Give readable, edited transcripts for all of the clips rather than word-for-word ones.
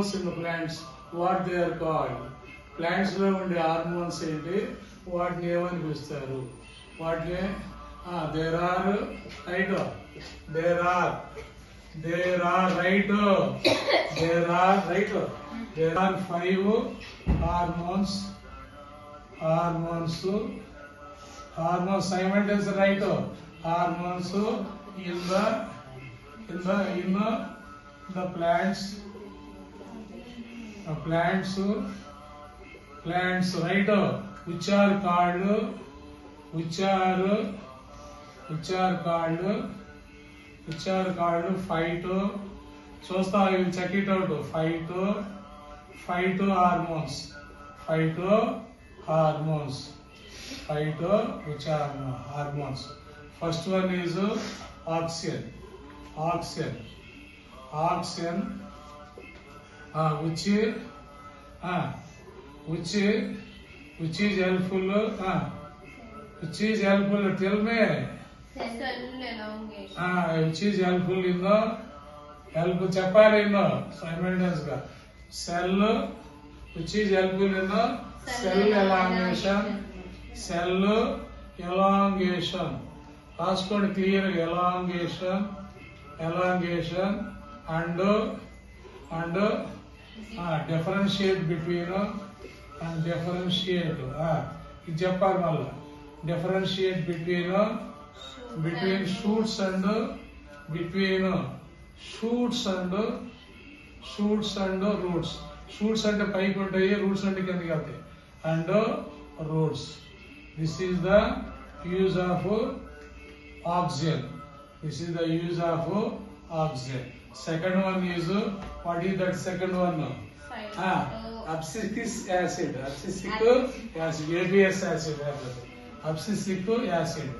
hormones in the plants, what they are called? Plants లో ఉండే hormones ఏంటి, వాటిని ఏమని పిలుస్తారు? వాటిని there are right, there are right, there are 5 hormones simultaneous, right? Hormones in the plants, right? Which are called phyto. చూస్తా, I will check it out. Phyto hormones. Which are hormones? First one is oxygen, which is helpful. Tell me. Which is helpful in the చెప్పాలి simultaneous గా. Cell, which is helpful in the cell elongation. రాసుకోండి clear. elongation and differentiate between ఇది చెప్పాలి మళ్ళీ. differentiate between shoots and roots. Shoots అంటే పైకి ఉంటాయి, roots అంటే కిందకి వెళ్తాయి. and roots. This is the use of oxygen. Second one is, what is that second one? Abscisic acid. ABS acid. Abscisic acid.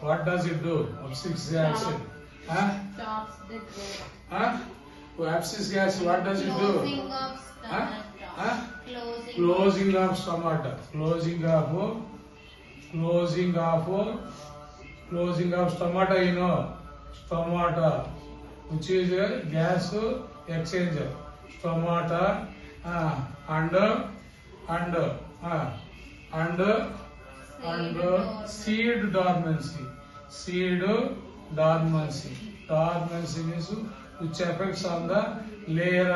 What does it do? Abscisic acid. Stops the growth. Abscisic acid, what does it do? Closing of stomata. Closing of stomata, stomata, which is a gas exchanger. Stomata and seed dormancy. Dormancy means which affects on the layer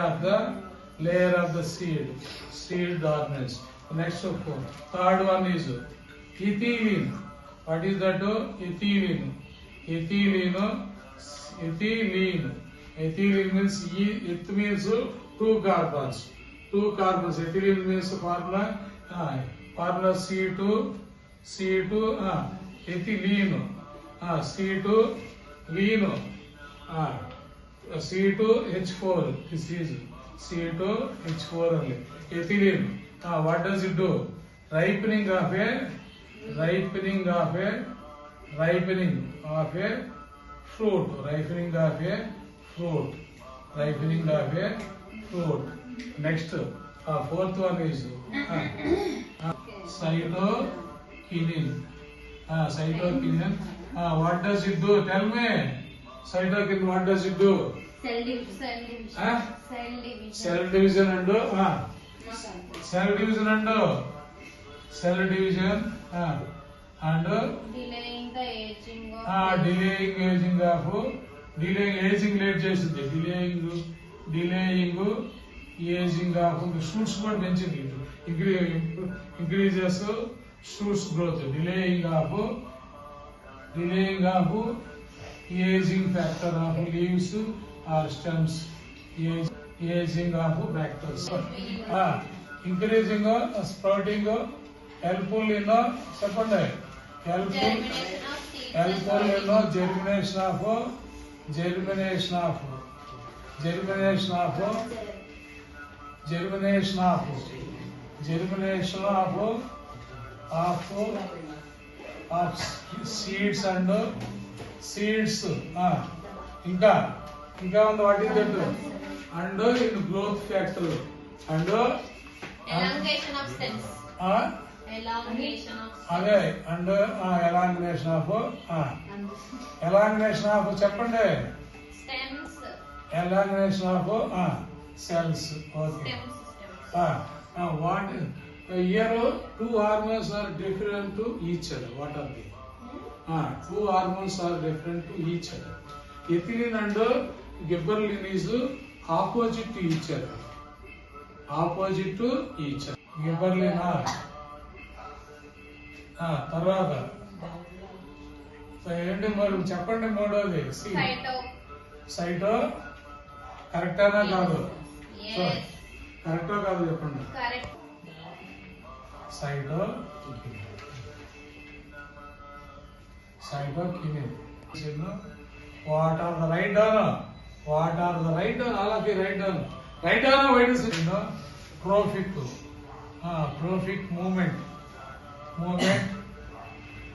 of the seed dormancy. Next one, third one is ethylene. What is that? Ethylene means it means two carbons. Ethylene means formula C2 ethylene. C2H4. This is C2H4 only. Ethylene. What does it do? Ripening of a fruit. Next, fourth one is cytokinin. What does it do? Tell me. Cytokinin, what does it do? Cell division and delaying the aging of delaying aging late చేస్తుంది. delaying aging of shoots కూడా పెంచింది. increases shoots growth. delaying of aging factor of leaves or stems. aging of factors. Increasing sprouting, helpful in చెప్పండి. helpful germination of seeds and seeds. ఇంకా ఉంది. What is that? And in growth factor and elongation of cells. elongation of అదే and elongation of elongation of చెప్పండి. stems. Elongation of cells. Okay. What here two hormones are different to each other. What are they? Two hormones are different to each other. Ethylene and gibberellin is opposite to each other. Opposite to each other. Gibberellin తర్వాత ఏంటి మరి చెప్పండి మూడోది. Saito కరెక్టేనా కాదు? Yes. కరెక్టో కాదు చెప్పండి. Correct. Cytokinin. What are the right down? What are the right down? All of you write down. Write down what is it? Trophic. Trophic movement.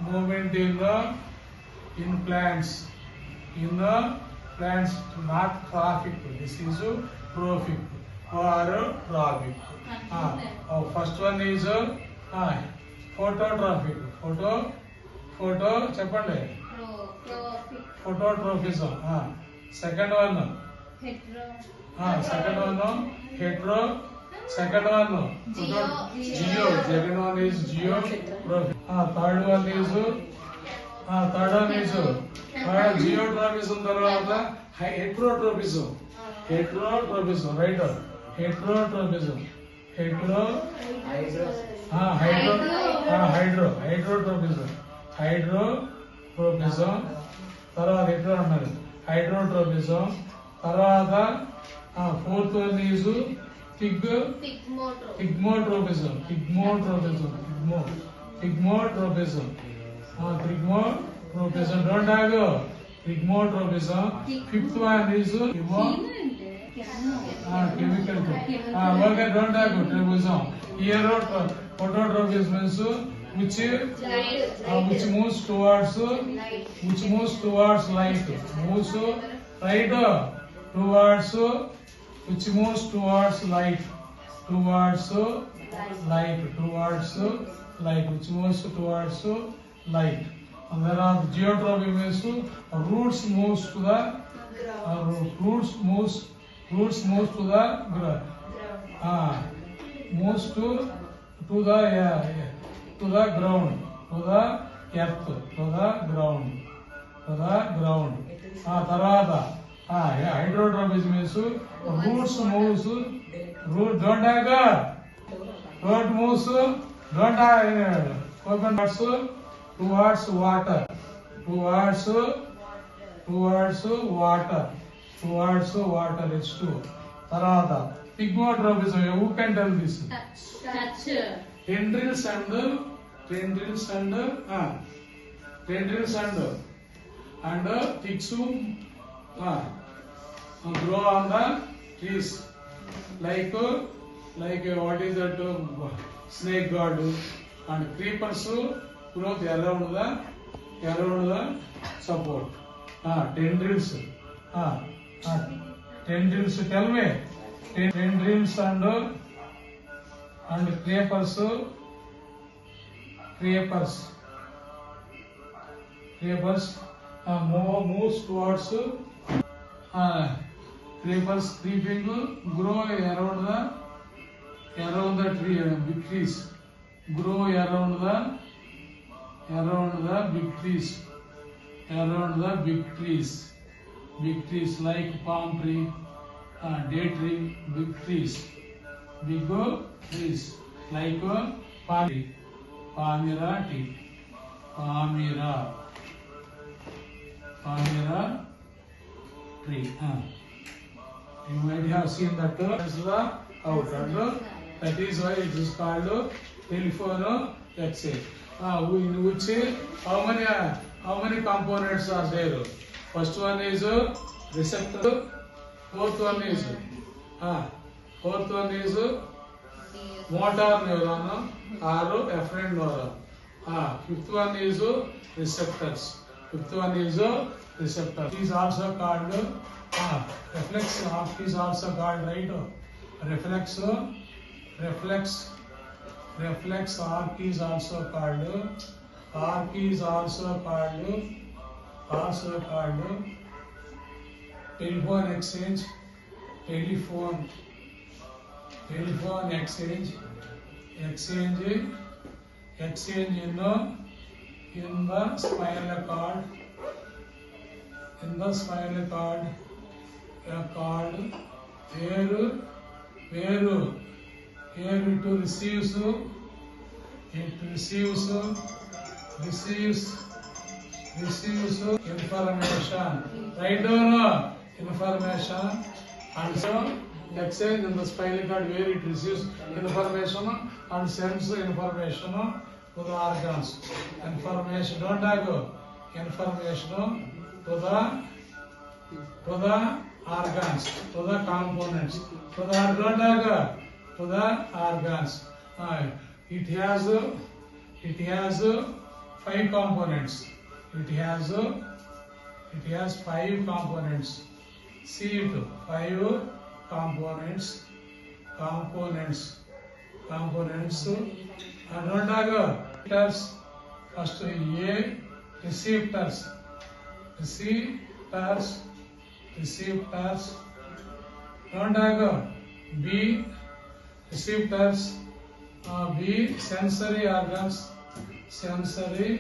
Movement in plants. In the plants, not traffic. This is trophic or trophic. First one is phototrophic. Photo చెప్పండి. Phototrophism. Second one hetero. Second one geo. Second one is geotrophic. Third one is geotrophism తర్వాత heterotrophism. Right? Heterotrophism. Hydrotropism తర్వాత ఎట్లా అన్నారు? Hydrotropism తర్వాత fourth one is thigmotropism. Don't have thigmotropism. Fifth one is chemical. Okay, don't have tropism. Here phototrophism means which moves towards light. Moves right towards which moves towards light. Which moves towards light. And then geotropy means roots moves to the roots moves to the moves to the ground, to the earth, to the ground. తర్వాత hydrotropism means roots moves don't have root moves don't have open towards water. It's true. Tarada. Pigmotropism. Who can tell this? Touch. Tendrils and twigs grow on the trees. Like what is that? Snake god and creepers grow around the support. Tendrils. Tendrils, tell me. Tendrils and creepers moves towards creepers creeping grow around the tree, big trees. Grow around the big trees like palm tree, date tree, big trees like Palmyra tree. Palmyra tree. You might have seen that as the outer. That is why it is called telephone X-ray. In which how many components are there? First one is receptor. Fourth one is motor neuron or afferent neuron. Fifth one is receptors. It is also called reflex. Is also called right reflex reflex arc is also called telephone exchange, telephone exchange in the spinal cord, where it receives information. Write down information. And so exchange in the spinal cord where it receives information and sends information to the organs. Information, don't go. Information to the organs, to the components, to the organs. It has 5 components. It has 5 components. See it, 5 components. And don't go. First A, receptors. Don't go. B, receptors. B, sensory organs. Sensory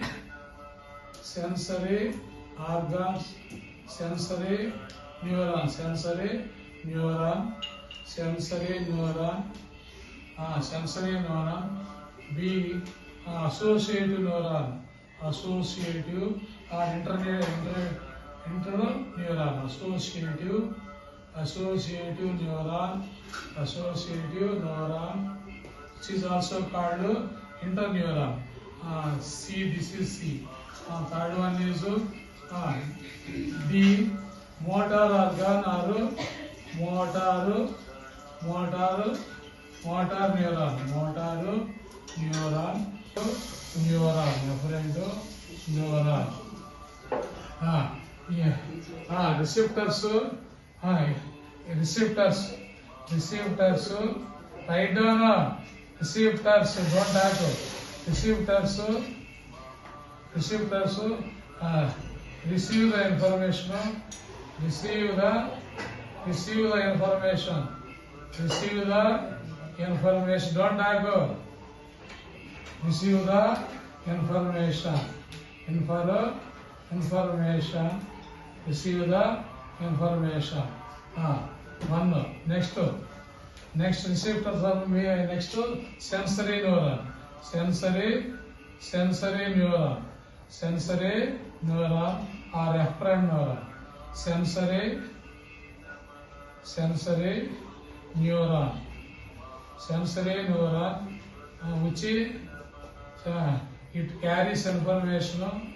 neuron. B, associative neuron. Associative or interneuron. Associative neuron, which is also called interneuron. C, this is C. Third one is D, motor organ or motor neuron, referring to neuron. Receptors. Write down receptors. Don't talk. Receptors receive the information. Don't talk. Receive the information. Receive the information. One. Next receptor from me. Next sensory neuron. Sensory neuron or efferent neuron. Sensory neuron, which it carries information.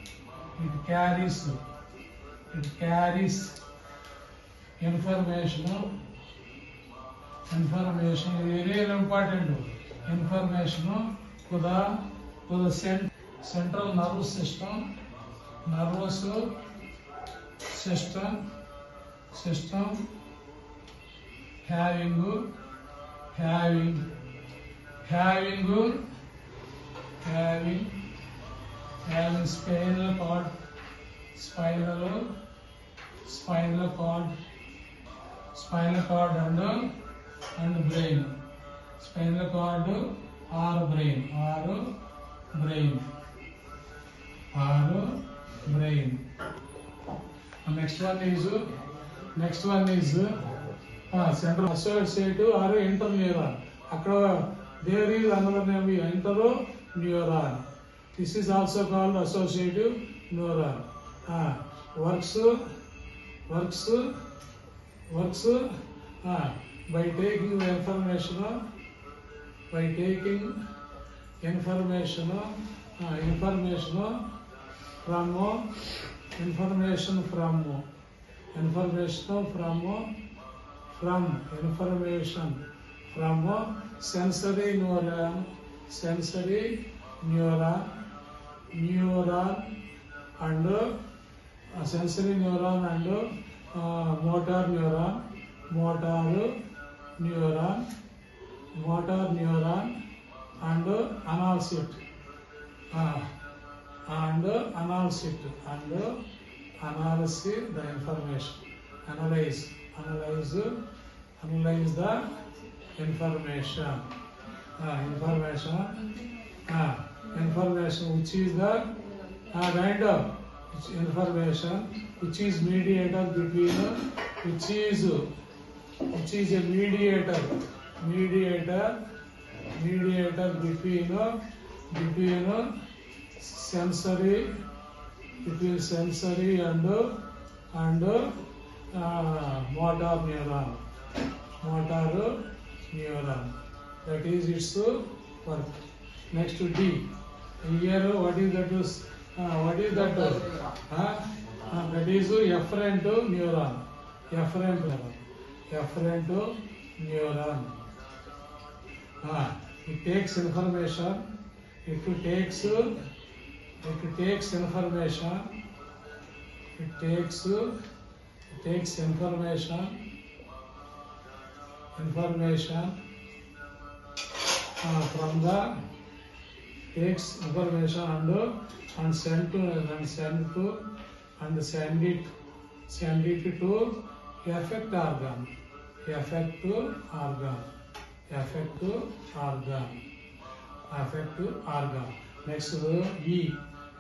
It carries information. Very important information to the central nervous system. Having spinal cord and brain. Spinal cord or brain. Next one is central associative or interneuron. There is another name, interneuron. This is also called associative neuron. Works by taking information from sensory neuron and sensory neuron and motor neuron. and announce it. And analyze it, and analyze the information. Analyze the information. Information which is the kind of information which is mediator between, which is a mediator between sensory and motor neuron. That is its work. Next to D. Here, what is that? That is efferent neuron. It takes information. It takes information from the takes information and send it to effect organ. Next E,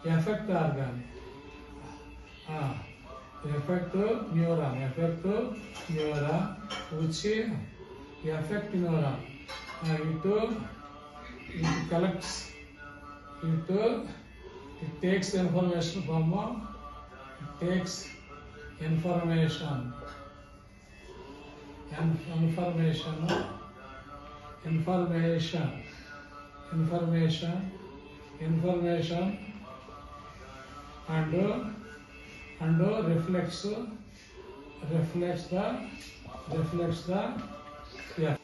effect organ. Effect neuron, which effect neuron. It collects, it takes information from, information and reflects the